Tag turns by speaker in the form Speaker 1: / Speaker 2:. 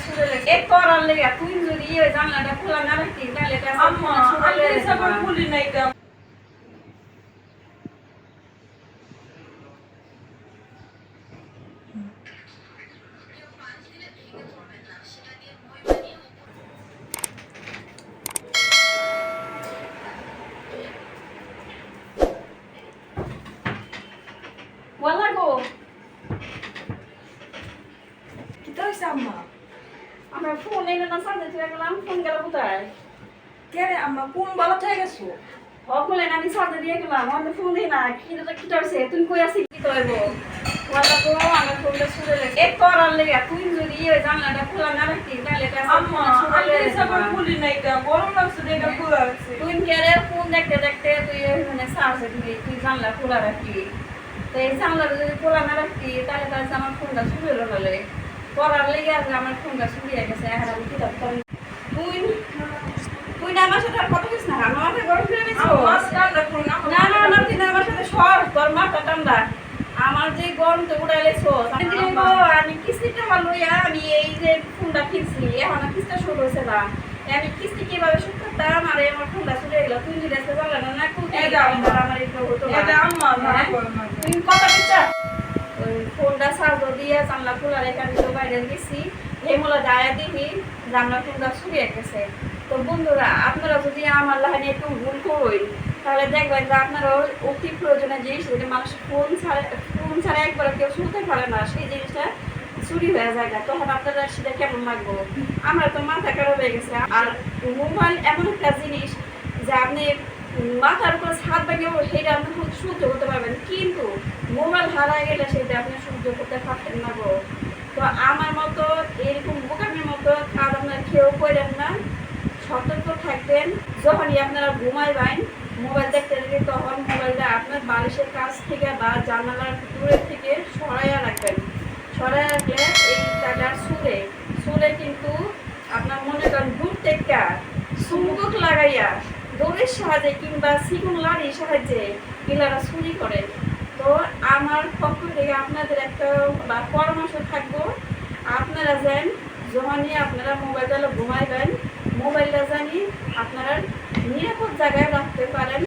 Speaker 1: ছুড়ে লেগে এক করার লেগে তুই যদি ওই জানলাটা খোলা না রাখতি তাহলে এটা
Speaker 2: আম্মা আমি সবার খুলি নাই কা
Speaker 1: ওয়ালা গো
Speaker 2: কি হইছে আম্মা
Speaker 1: আমার ফোন এনে না সাথে ছিল গেলাম ফোন গেল কোথায়
Speaker 2: কে রে আম্মা কোন বালা থেকে গেছো
Speaker 1: অকলে আমি সাথে দিয়ে গেলাম আমি ফোন দিই না কি হইছে তুমি কই আছিস কি করব ওয়ালা গো আমার ফোনটা ছুড়ে লেগে এক করার লেগে তুই যদি ওই জানলাটা খোলা না রাখতি তাহলে এটা
Speaker 2: আম্মা আমি সবার খুলি নাই কা গরম লাগছে দেখে খোলা আছে
Speaker 1: তুই কেরে ফোন দেখতে দেখতে তুই মানে সার্চে তুই জানলা খোলা রাখবি তো এই জানলাটা যদি খোলা না রাখতি তাহলে আমার ফোনটা ছুড়ে গেলে পড়ার লেগে আছে আমার ফোনটা ছুড়িয়ে গেছে এখন আমি কি করতাম তুই তুই না আমার সাথে আর কথা বলিস না আমার মাথা গরম করে নিছো
Speaker 2: আম্মা ঠান্ডা করো না
Speaker 1: না না না তুই না আমার সাথে সর তোর মাথা ঠান্ডা আমার যে গরম তো উড়াইলেছো আমি কিস্তিটা লইয়া আমি এই যে ফোনটা কিনছি এখন কিস্তিটা শুরু হয়েছে না আমি কিস্তি কিভাবে শোধ করতাম আর আমার ফোনটা চলে গেল তুই যদি আসতে পারলে না আমার একটু হতো না
Speaker 2: এটা আম্মা না করো না
Speaker 1: তুমি কথা দিচ্ছা ওই ফোনটা চার্জ দিয়ে জানলা খোলা রেখে আমি তো বাইরে গেছি হেমলা যায় দিবি জানলা ফোনটা ছুড়িয়ে গেছে তো বন্ধুরা আপনারা যদি আমার লাইনে একটু ভুল করেন তাহলে দেখবেন যে আপনারা অতি প্রয়োজনীয় জিনিস যেটা মানুষ ফোন ছাড়া একবার কেউ শুনতে পারে না সেই জিনিসটা চুরি হয়ে যায় না তখন আপনারা সেটা কেমন লাগবো আমরা তো মাথা খারাপ হয়ে গেছে আর মোবাইল এমন একটা জিনিস যে আপনি মাথার উপর হাত ভাঙেও সেটা আপনি সহ্য করতে পারবেন কিন্তু মোবাইল হারায় গেলে সেটা আপনি সহ্য করতে পারতেন না গো তো আমার মতো এরকম বোকামির মতো কাজ আপনার কেউ করেন না সতর্ক থাকবেন যখনই আপনারা ঘুমাইবেন মোবাইল দেখতে দেখে তখন মোবাইলটা আপনার বালিশের কাছ থেকে বা জানালার দূরের থেকে সরাইয়া রাখবেন সরাইয়া রাখলে এই টাকার সুরে কিন্তু আপনার মনে করেন দূর থেকে চুম্বক লাগাইয়া দড়ির সাহায্যে কিংবা সিগুন লাড়ির সাহায্যে এলারা চুরি করে তো আমার পক্ষ থেকে আপনাদের একটা পরামর্শ থাকবো আপনারা যেন যখনই আপনারা মোবাইলটা ঘুমাইবেন মোবাইলটা জানি আপনারা নিরাপদ জায়গায় রাখতে পারেন